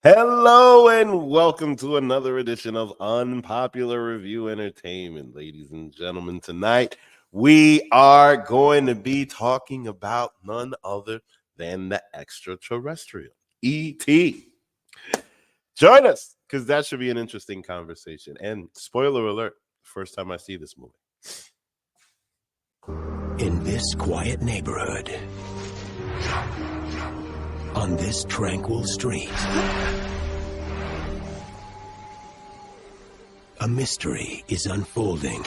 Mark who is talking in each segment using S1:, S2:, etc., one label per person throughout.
S1: Hello and welcome to another edition of Unpopular Review Entertainment, ladies and gentlemen. Tonight we are going to be talking about none other than the Extra-Terrestrial, E.T. Join us, because that should be an interesting conversation. And spoiler alert, first time I see this movie.
S2: In this quiet neighborhood, on this tranquil street, a mystery is unfolding.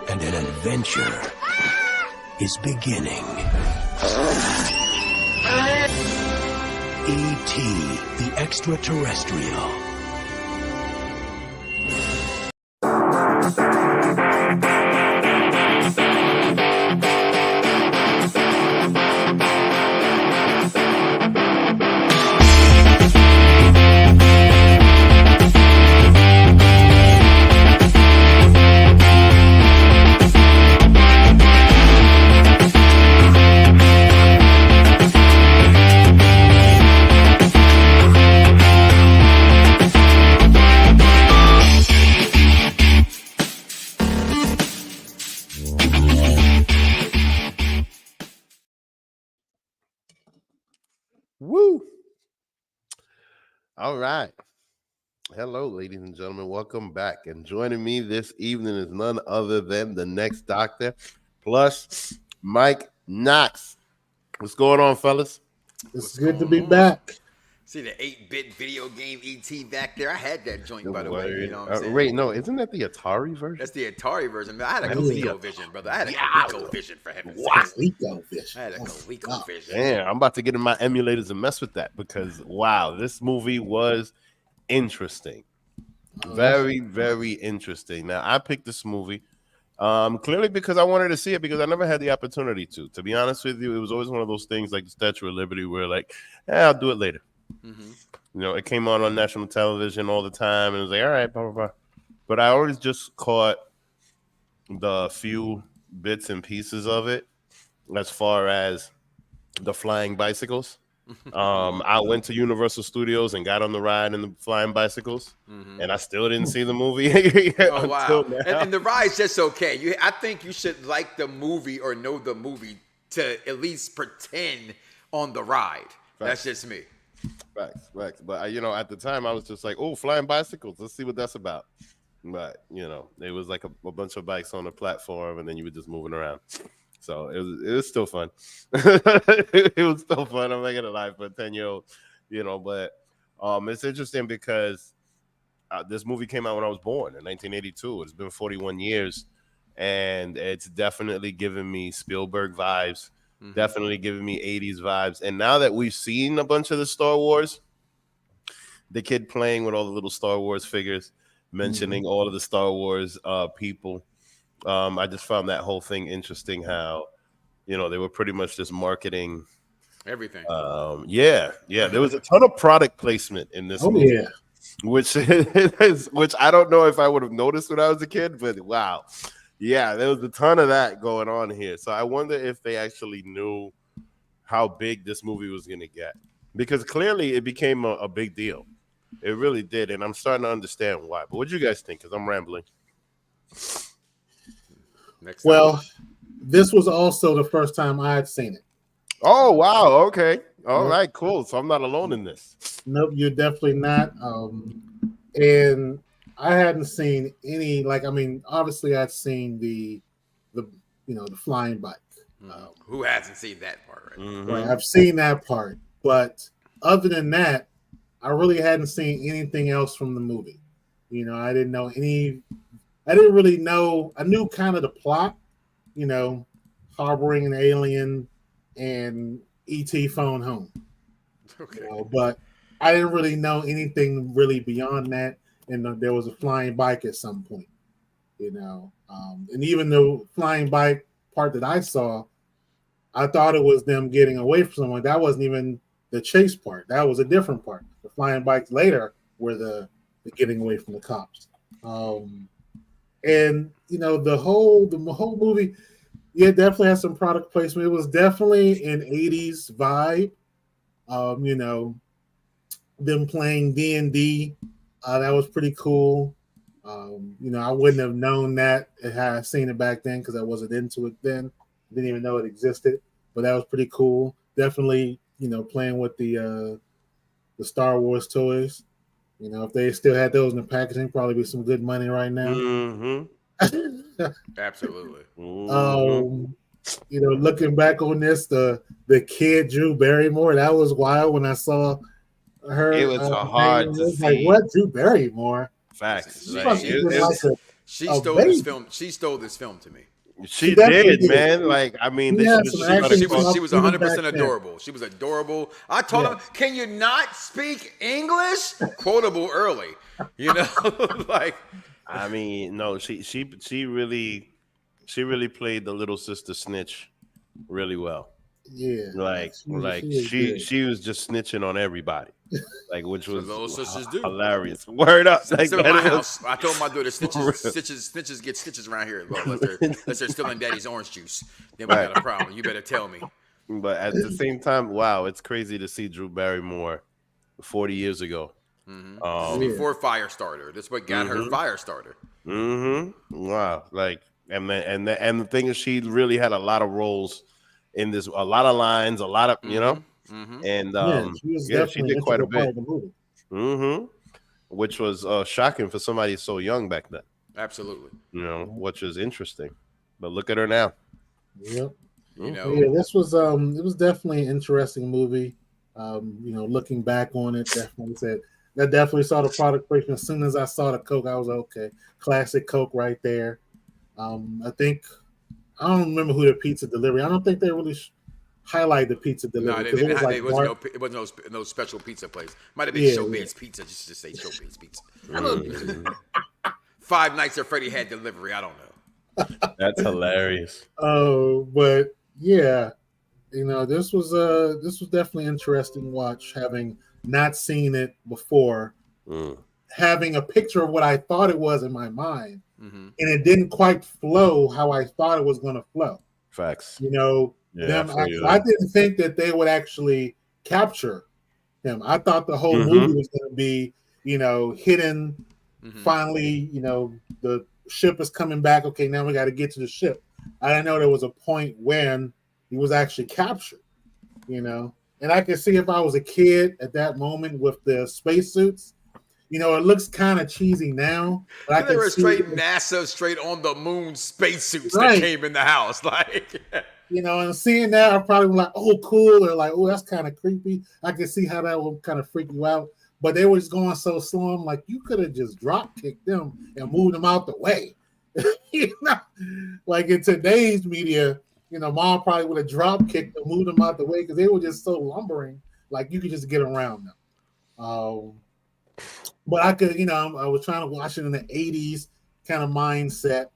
S2: And an adventure is beginning. E.T. the Extra-Terrestrial.
S1: Woo! All right. Hello, ladies and gentlemen. Welcome back. And joining me this evening is none other than the next doctor, plus Mike Knox. What's going on, fellas?
S3: It's good to be back.
S4: See the 8-bit video game ET back there? I had that joint, by the way. You know what I'm saying?
S1: Wait, no, isn't that the Atari version?
S4: That's the Atari version. I had a ColecoVision, brother. I had a ColecoVision for heaven's sake.
S3: ColecoVision.
S4: I had a ColecoVision.
S1: Damn, I'm about to get in my emulators and mess with that because, wow, this movie was interesting. Very, very interesting. Now, I picked this movie clearly because I wanted to see it because I never had the opportunity to. To be honest with you, it was always one of those things like the Statue of Liberty where like, I'll do it later. Mm-hmm. You know, it came on national television all the time, and it was like, all right, blah, blah, blah. But I always just caught the few bits and pieces of it as far as the flying bicycles. I went to Universal Studios and got on the ride in the flying bicycles, and I still didn't see the movie.
S4: Oh, wow. And the ride's just okay. I think you should like the movie or know the movie to at least pretend on the ride. That's just me.
S1: Facts. But you know, at the time, I was just like, "Oh, flying bicycles! Let's see what that's about." But you know, it was like a bunch of bikes on a platform, and then you were just moving around. So it was still fun. It was still fun. I'm not gonna lie for a 10-year-old, you know. But it's interesting because this movie came out when I was born in 1982. It's been 41 years, and it's definitely given me Spielberg vibes. Definitely giving me 80s vibes. And now that we've seen a bunch of the Star Wars, the kid playing with all the little Star Wars figures, mentioning all of the Star Wars people, I just found that whole thing interesting how, you know, they were pretty much just marketing
S4: everything.
S1: Yeah. There was a ton of product placement in this movie.
S3: Yeah.
S1: Which I don't know if I would have noticed when I was a kid, but wow. Yeah, there was a ton of that going on here. So I wonder if they actually knew how big this movie was going to get. Because clearly it became a big deal. It really did. And I'm starting to understand why. But what do you guys think? Because I'm rambling.
S3: This was also the first time I had seen it.
S1: Oh, wow. Okay. All right, cool. So I'm not alone in this.
S3: Nope, you're definitely not. And I hadn't seen any, obviously I'd seen the flying bike.
S4: Who hasn't seen that part, right?
S3: Right, I've seen that part, but other than that, I really hadn't seen anything else from the movie. You know, I didn't really know. I knew kind of the plot, you know, harboring an alien and E.T. phone home. Okay, but I didn't really know anything really beyond that. And there was a flying bike at some point, you know. And even the flying bike part that I saw, I thought it was them getting away from someone. That wasn't even the chase part. That was a different part. The flying bikes later were the getting away from the cops. And you know, the whole movie, Yeah, definitely had some product placement. It was definitely an 80s vibe. You know, them playing D&D. That was pretty cool. You know, I wouldn't have known that had I seen it back then because I wasn't into it then. Didn't even know it existed, but that was pretty cool. Definitely, you know, playing with the Star Wars toys. You know, if they still had those in the packaging, probably be some good money right now.
S4: Absolutely.
S3: You know, looking back on this, the kid Drew Barrymore, that was wild when I saw her.
S1: It was hard to see.
S3: Like, what, Drew Barrymore?
S1: Facts.
S4: She stole this film. She stole this film to me.
S1: She did, man. Like, I mean,
S4: she was 100% adorable. She was adorable. I told him, "Can you not speak English?" Quotable early, you know. Like,
S1: I mean, no, she really played the little sister snitch really well.
S3: Yeah,
S1: she was just snitching on everybody, like, which was
S4: little sisters do.
S1: Hilarious. Word up! Like,
S4: in my house, I told my daughter, snitches get stitches around here. Well, unless they're stealing daddy's orange juice, then we got a problem. You better tell me.
S1: But at the same time, wow, it's crazy to see Drew Barrymore 40 years ago.
S4: Before Firestarter, that's what got her Firestarter.
S1: Wow, like, and the thing is, she really had a lot of roles in this, a lot of lines, a lot of, you know, and she did quite a bit. Which was shocking for somebody so young back then.
S4: Absolutely,
S1: you know, which is interesting. But look at her now.
S3: Yep.
S4: You know,
S3: yeah, this was it was definitely an interesting movie. You know, looking back on it, definitely saw the product placement. As soon as I saw the Coke, I was like, okay, classic Coke right there. I don't remember who the pizza delivery. I don't think they really highlight the pizza delivery.
S4: No, it wasn't no special pizza place. Might have been Showbiz Pizza. Just say Showbiz Pizza. 5 Nights at Freddy had delivery. I don't know.
S1: That's hilarious.
S3: But yeah, you know, this was definitely an interesting watch. Having not seen it before, having a picture of what I thought it was in my mind. And it didn't quite flow how I thought it was going to flow.
S1: Facts.
S3: You know, I didn't think that they would actually capture him. I thought the whole movie was going to be, you know, hidden. Finally, you know, the ship is coming back. Okay, now we got to get to the ship. I didn't know there was a point when he was actually captured, you know. And I could see if I was a kid at that moment with the spacesuits. You know, it looks kind of cheesy now. But
S4: they were straight NASA, straight on the moon spacesuits that came in the house. Like,
S3: you know, and seeing that, I probably was like, oh, cool. Or like, oh, that's kind of creepy. I can see how that would kind of freak you out. But they were just going so slow. I'm like, you could have just drop kicked them and moved them out the way. You know, like in today's media, you know, mom probably would have drop kicked them, moved them out the way because they were just so lumbering. Like you could just get around them. But I could, you know, I was trying to watch it in the 80s kind of mindset,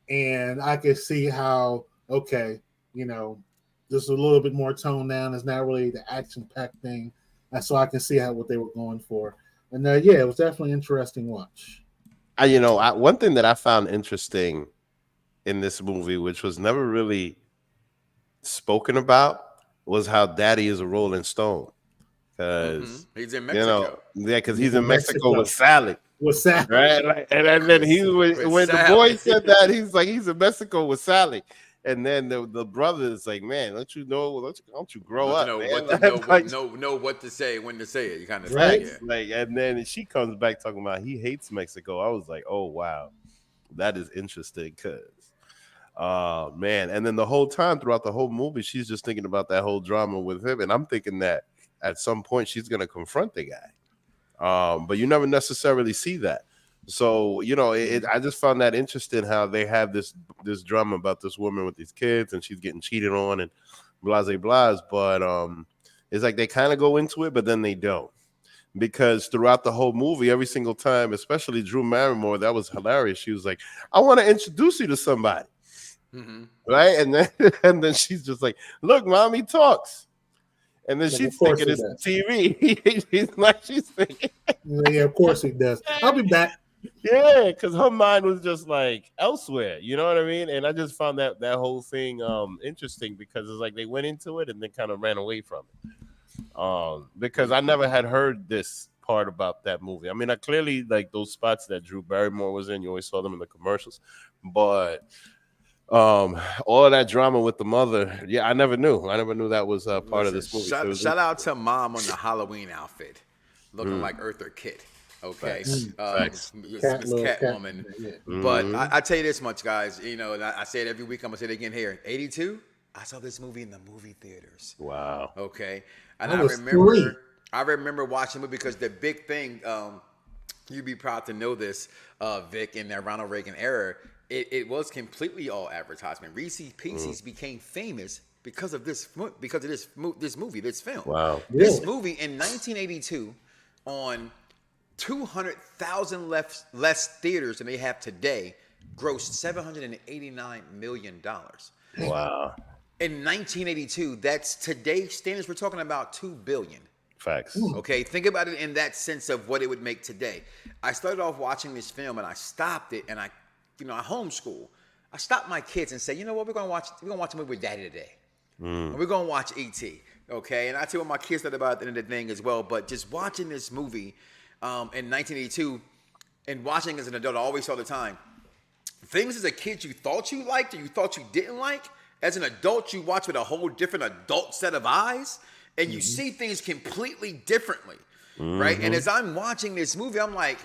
S3: and I could see how, okay, you know, just a little bit more toned down. It's not really the action-packed thing. And so I can see what they were going for. And yeah, it was definitely an interesting watch.
S1: You know, one thing that I found interesting in this movie, which was never really spoken about, was how Daddy is a Rolling Stone. Because
S4: he's in Mexico.
S1: You know, because he's in Mexico with Sally.
S3: Right?
S1: Like, and then when the boy said that, he's like, he's in Mexico with Sally. And then the brother is like, man, don't you grow up?
S4: Know what to say, when to say it. You kind of
S1: right. Like, and then she comes back talking about he hates Mexico. I was like, oh wow, that is interesting. Cause man, and then the whole time throughout the whole movie, she's just thinking about that whole drama with him, and I'm thinking that at some point she's gonna confront the guy. But you never necessarily see that. So, you know, I just found that interesting how they have this drama about this woman with these kids and she's getting cheated on and blase blase. But it's like they kind of go into it, but then they don't. Because throughout the whole movie, every single time, especially Drew Barrymore, that was hilarious. She was like, I want to introduce you to somebody. Right? And then she's just like, look, mommy talks. And then she's thinking it's TV. She's thinking.
S3: Yeah, of course he does. I'll be back.
S1: Yeah, because her mind was just like elsewhere, you know what I mean? And I just found that whole thing interesting because it's like they went into it and then kind of ran away from it. Because I never had heard this part about that movie. I mean, I clearly like those spots that Drew Barrymore was in, you always saw them in the commercials, but all of that drama with the mother, yeah, I never knew that was part of this movie.
S4: Shout out to mom on the Halloween outfit, looking like Eartha Kitt. Okay,
S1: Facts.
S4: Miss
S3: Cat
S4: Catwoman.
S3: yeah.
S4: But I tell you this much, guys. You know, and I say it every week. I'm gonna say it again here. '82. I saw this movie in the movie theaters.
S1: Wow.
S4: Okay, and
S3: I
S4: I
S3: was
S4: remember.
S3: 3.
S4: I remember watching it because the big thing. You'd be proud to know this, Vic, in that Ronald Reagan era. It was completely all advertisement. Reese's Pieces became famous because of this movie, this film.
S1: Wow.
S4: This movie in 1982 on 200,000 less theaters than they have today grossed $789 million.
S1: Wow.
S4: In 1982, that's today's standards. We're talking about $2 billion.
S1: Facts.
S4: Okay, think about it in that sense of what it would make today. I started off watching this film and I stopped it, and I homeschool. I stopped my kids and said, you know what, we're gonna watch a movie with Daddy today. And we're gonna watch E.T. Okay, and I tell what my kids thought about it at the end of the thing as well. But just watching this movie in 1982 and watching as an adult, I always saw the time. Things as a kid you thought you liked or you thought you didn't like, as an adult you watch with a whole different adult set of eyes, and you see things completely differently, right? And as I'm watching this movie, I'm like,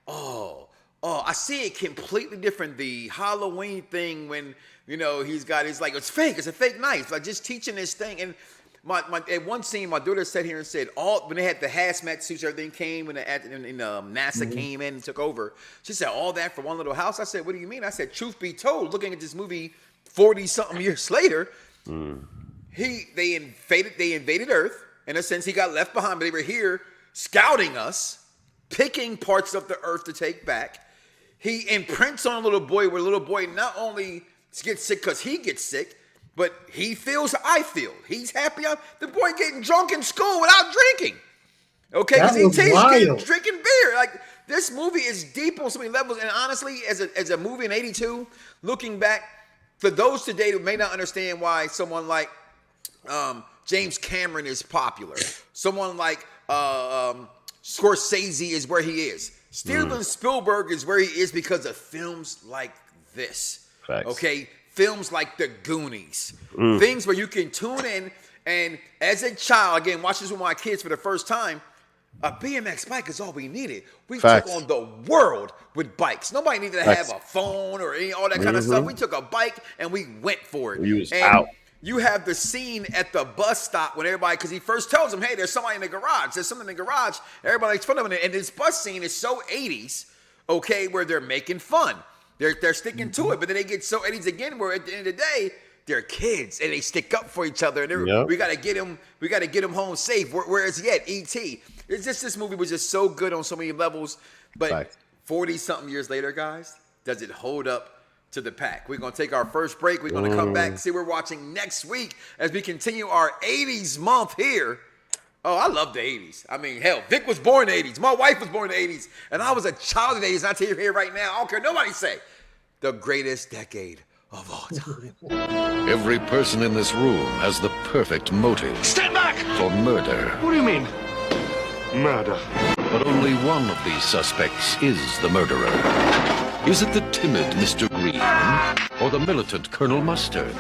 S4: oh, I see it completely different. The Halloween thing when, it's fake. It's a fake knife. Like just teaching this thing. And my at one scene, my daughter sat here and said, when they had the hazmat suits, everything came, when NASA came in and took over. She said, all that for one little house? I said, what do you mean? I said, truth be told, looking at this movie 40-something years later, they invaded Earth. In a sense, he got left behind, but they were here scouting us, picking parts of the Earth to take back. He imprints on a little boy where a little boy not only gets sick because he gets sick, but he feels I feel. He's happy. The boy getting drunk in school without drinking. Okay, because he tastes drinking beer. Like, this movie is deep on so many levels. And honestly, as a movie in '82, looking back, for those today who may not understand why someone like James Cameron is popular, someone like Scorsese is where he is. Steven Spielberg is where he is because of films like this.
S1: Facts.
S4: Okay, films like The Goonies, things where you can tune in and as a child, again, watch this with my kids for the first time. A BMX bike is all we needed. We took on the world with bikes. Nobody needed to have a phone or all that kind of stuff. We took a bike and we went for it.
S1: We was out.
S4: You have the scene at the bus stop when everybody, because he first tells them, hey, there's somebody in the garage. There's something in the garage. Everybody makes fun of it. And this bus scene is so 80s, okay, where they're making fun. They're sticking to it. But then they get so 80s again where at the end of the day, they're kids and they stick up for each other. And we got to get them home safe. Where is he at? E.T. It's just, this movie was just so good on so many levels. But 40-something years later, guys, does it hold up to the pack? We're going to take our first break. We're going to come back and see what we're watching next week as we continue our 80s month here. Oh, I love the 80s. I mean, hell, Vic was born in the 80s. My wife was born in the 80s. And I was a child in the 80s. And I tell you here right now, I don't care nobody say, the greatest decade of all time.
S5: Every person in this room has the perfect motive.
S2: Stand back!
S5: For murder.
S2: What do you mean? Murder.
S5: But only one of these suspects is the murderer. Is it the timid Mr. Green or the militant Colonel Mustard?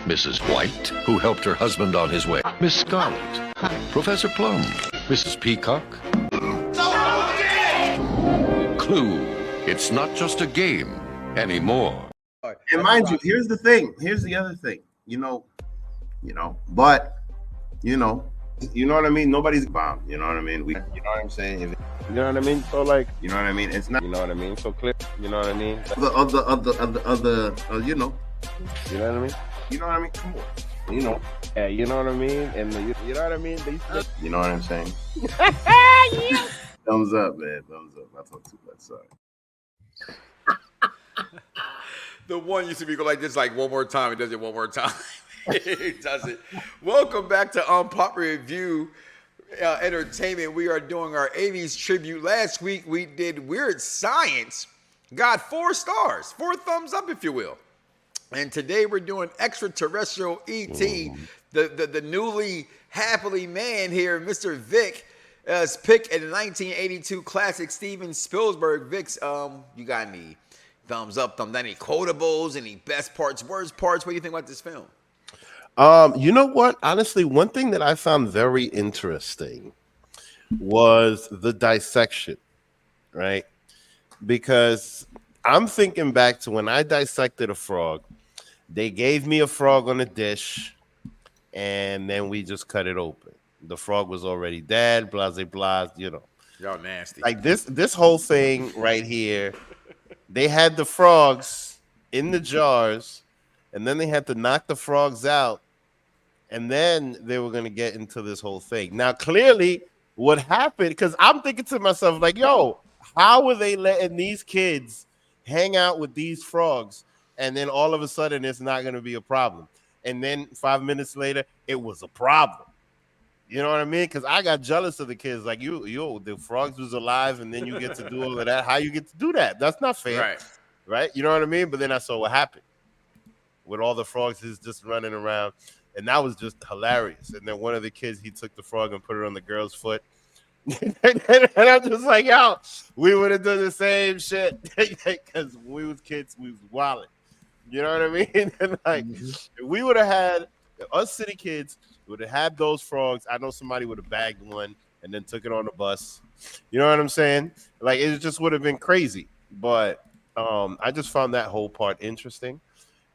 S5: Mrs. White, who helped her husband on his way. Miss Scarlet. Professor Plum. Mrs. Peacock. Clue. It's not just a game anymore.
S6: And mind you, here's the thing. Here's the other thing. But you know what I mean? Nobody's bomb. You know what I mean? You know what I'm saying?
S1: You know what I mean? So like,
S6: You know what I mean? It's not.
S1: you know what I mean? So clear. You know what I mean?
S6: You know.
S1: You know what I mean?
S6: You know what I mean? Come on.
S1: Yeah, you know what I mean? And you know what I mean?
S6: You know what I'm saying? Thumbs up, man. Thumbs up. I talk too much. Sorry.
S4: The one used to be go like this, like one more time. It does it one more time. It does it. Welcome back to Unpopular Review entertainment. We are doing our 80s tribute. Last week we did Weird Science. Got 4 stars, 4 thumbs up, if you will. And today we're doing Extra-Terrestrial E.T., the newly happily man here, Mr. Vic, pick in the 1982 classic Steven Spielberg. Vic's, you got any thumbs up, thumbs down, any quotables, any best parts, worst parts? What do you think about this film?
S1: You know what? Honestly, one thing that I found very interesting was the dissection, right? Because I'm thinking back to when I dissected a frog. They gave me a frog on a dish, and then we just cut it open. The frog was already dead, blah, blah, blah, you know.
S4: Y'all nasty.
S1: Like this whole thing right here, they had the frogs in the jars, and then they had to knock the frogs out, and then they were going to get into this whole thing. Now, clearly, what happened, because I'm thinking to myself, like, yo, how were they letting these kids hang out with these frogs, and then all of a sudden it's not going to be a problem? And then 5 minutes later, it was a problem. You know what I mean? Because I got jealous of the kids. Like, the frogs was alive, and then you get to do all of that. How you get to do that? That's not fair. Right? You know what I mean? But then I saw what happened with all the frogs is just running around. And that was just hilarious. And then one of the kids, he took the frog and put it on the girl's foot. And I'm just like, yo, we would have done the same shit. Because when we was kids, we was wilding. You know what I mean? And like, if we would have had, us city kids would have had those frogs. I know somebody would have bagged one and then took it on the bus. You know what I'm saying? Like, it just would have been crazy. But I just found that whole part interesting.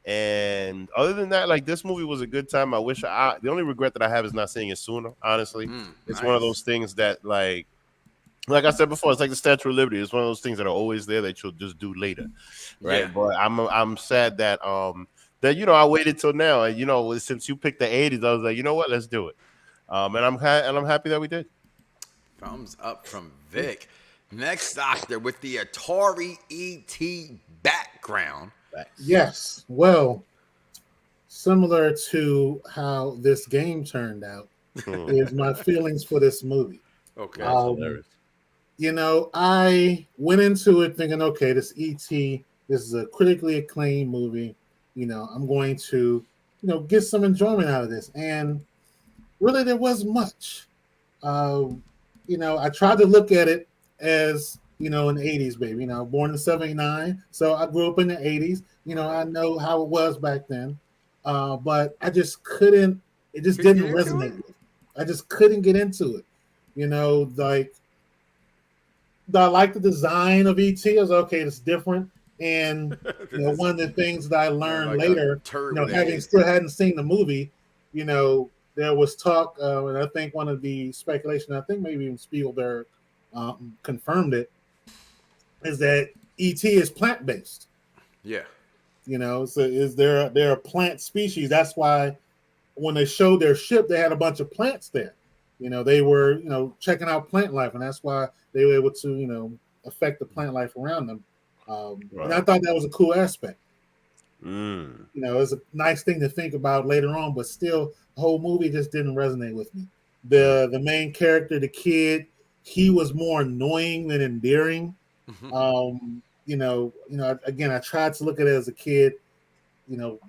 S1: And other than that, like, this movie was a good time. I wish the only regret that I have is not seeing it sooner, honestly. It's one of those things that, like I said before, it's like the Statue of Liberty. It's one of those things that are always there that you'll just do later, right? Yeah. But I'm sad that I waited till now, and since you picked the 80s, I was like, you know what, let's do it. And I'm happy that we did.
S4: Thumbs up from Vic. Next doctor with the Atari ET background.
S3: Yes, well, similar to how this game turned out is my feelings for this movie.
S4: Okay.
S3: I went into it thinking, okay, this E.T., this is a critically acclaimed movie. I'm going to, get some enjoyment out of this. And really, there wasn't much. I tried to look at it as, an 80s baby. Born in 79, so I grew up in the 80s. I know how it was back then. But I just couldn't, it just didn't resonate with me. I just couldn't get into it. I like the design of E.T. I was okay, it's different. And one of the things that I learned later, still hadn't seen the movie, there was talk, and I think one of the speculation, I think maybe even Spielberg confirmed it, is that E.T. is plant-based.
S4: Yeah.
S3: So they're a plant species. That's why when they showed their ship, they had a bunch of plants there. They were, checking out plant life, and that's why they were able to, affect the plant life around them. And I thought that was a cool aspect. It's a nice thing to think about later on, but still, the whole movie just didn't resonate with me. The main character, the kid, he was more annoying than endearing. Again, I tried to look at it as a kid.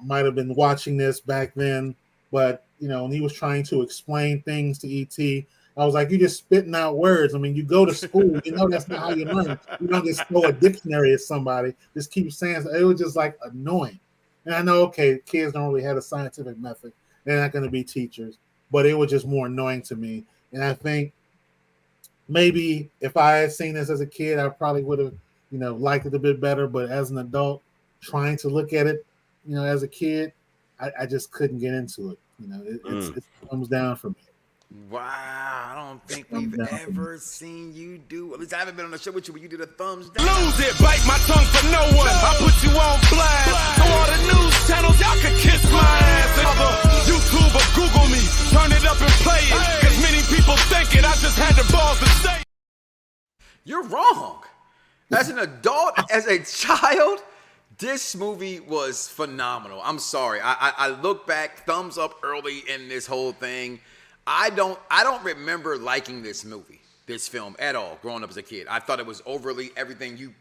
S3: Might have been watching this back then, but when he was trying to explain things to E.T., I was like, you're just spitting out words. I mean, you go to school, that's not how you learn. You don't just throw a dictionary at somebody. Just keep saying it. Was just like annoying. And I know, okay, kids don't really have a scientific method. They're not going to be teachers, but it was just more annoying to me. And I think maybe if I had seen this as a kid, I probably would have, liked it a bit better. But as an adult, trying to look at it, as a kid, I just couldn't get into it. It comes down for me.
S4: Wow, I don't think we've ever seen you do. At least I haven't been on a show with you where you did a thumbs down.
S7: Lose it, bite my tongue for no one. I put you on blast. So all the news channels, y'all can kiss my ass. And other YouTube or Google me, turn it up and play it. Cause many people think it, I just had the balls to say.
S4: You're wrong. As an adult, as a child, this movie was phenomenal. I'm sorry. I look back, thumbs up early in this whole thing. I don't remember liking this film at all growing up as a kid. I thought it was overly everything you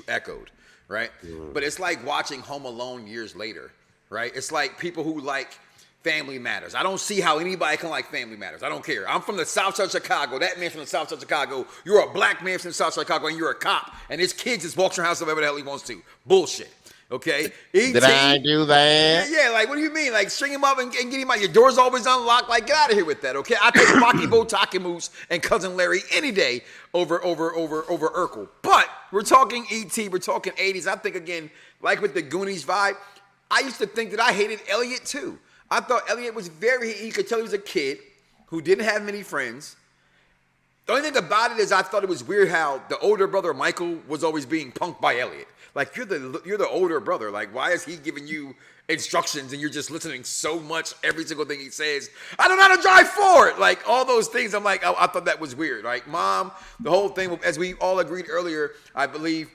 S4: echoed, right? But it's like watching Home Alone years later, right? It's like people who like Family Matters. I don't see how anybody can like Family Matters. I don't care. I'm from the South Side of Chicago. That man from the South Side of Chicago. You're a black man from the South Side of Chicago, and you're a cop, and his kid just walks around the house whatever the hell he wants to. Bullshit. Okay?
S1: Did I do that?
S4: Yeah, like, what do you mean? Like, string him up and get him out. Your door's always unlocked. Like, get out of here with that, okay? I take Rocky Botakimus and Cousin Larry any day over Urkel. But we're talking E.T., we're talking 80s. I think, again, like with the Goonies vibe, I used to think that I hated Elliott, too. I thought Elliott was you could tell he was a kid who didn't have many friends. The only thing about it is I thought it was weird how the older brother, Michael, was always being punked by Elliott. Like, you're the older brother. Like, why is he giving you instructions and you're just listening so much every single thing he says? I don't know how to drive forward. Like, all those things. I'm like, I thought that was weird. Like, Mom, the whole thing, as we all agreed earlier, I believe,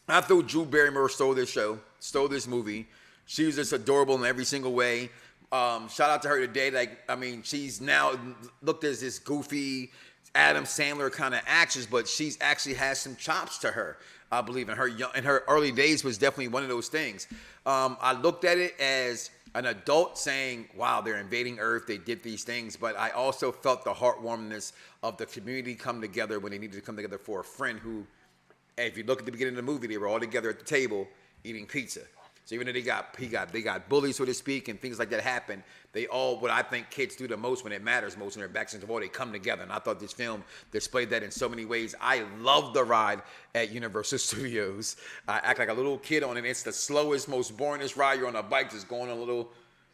S4: I thought Drew Barrymore stole this movie. She was just adorable in every single way. Shout out to her today. Like, I mean, she's now looked as this goofy Adam Sandler kind of actress, but she's actually has some chops to her. I believe in her early days was definitely one of those things. I looked at it as an adult saying, wow, they're invading Earth. They did these things. But I also felt the heartwarmness of the community come together when they needed to come together for a friend who, if you look at the beginning of the movie, they were all together at the table eating pizza. So even though they got bullied, so to speak, and things like that happen, they all, what I think kids do the most when it matters most, when they're backs against the wall, they come together. And I thought this film displayed that in so many ways. I love the ride at Universal Studios. I act like a little kid on it. It's the slowest, most boringest ride. You're on a bike just going a little,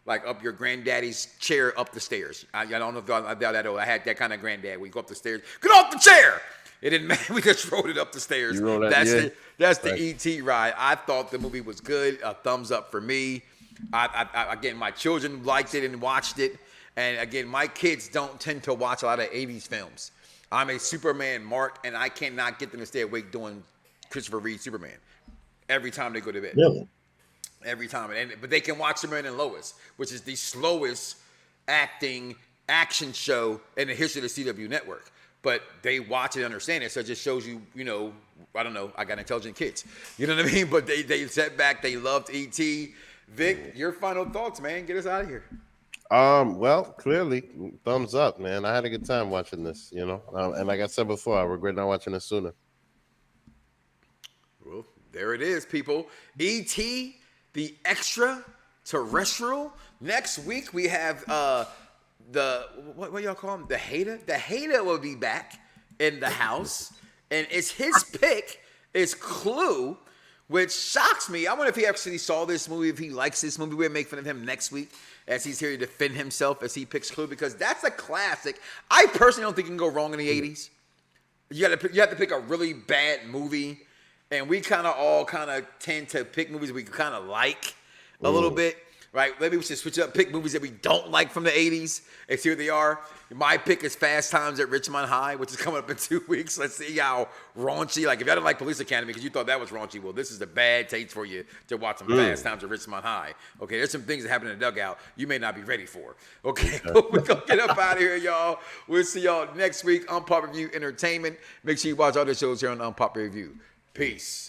S4: like up your granddaddy's chair up the stairs. I don't know if y'all that old. I had that kind of granddad where you go up the stairs, get off the chair. It didn't matter. We just rode it up the stairs. That's the E.T. ride. I thought the movie was good. A thumbs up for me. Again, my children liked it and watched it. And again, my kids don't tend to watch a lot of 80s films. I'm a Superman mark, and I cannot get them to stay awake doing Christopher Reeve Superman every time they go to bed.
S3: Really?
S4: Every time. But they can watch Superman and Lois, which is the slowest action show in the history of the CW network. But they watch and understand it, so it just shows you, I don't know, I got intelligent kids. You know what I mean? But they sat back, they loved E.T. Vic, your final thoughts, man. Get us out of here.
S1: Well, clearly, thumbs up, man. I had a good time watching this, and like I said before, I regret not watching it sooner.
S4: Well, there it is, people. E.T., the Extra-Terrestrial. Next week, we have what y'all call him? The hater? The hater will be back in the house. And it's his pick. It's Clue, which shocks me. I wonder if he actually saw this movie, if he likes this movie. We'll make fun of him next week as he's here to defend himself as he picks Clue, because that's a classic. I personally don't think you can go wrong in the 80s. You have to pick a really bad movie. And we all tend to pick movies we kind of like a little bit. Right, maybe we should switch up, pick movies that we don't like from the 80s, and see what they are. My pick is Fast Times at Ridgemont High, which is coming up in 2 weeks. Let's see how raunchy, like if y'all didn't like Police Academy because you thought that was raunchy, well, this is the bad taste for you to watch some Fast Times at Ridgemont High. Okay, there's some things that happen in the dugout you may not be ready for. Okay, we're going to get up out of here, y'all. We'll see y'all next week on Unpopular Review Entertainment. Make sure you watch other shows here on Unpopular Review. Peace.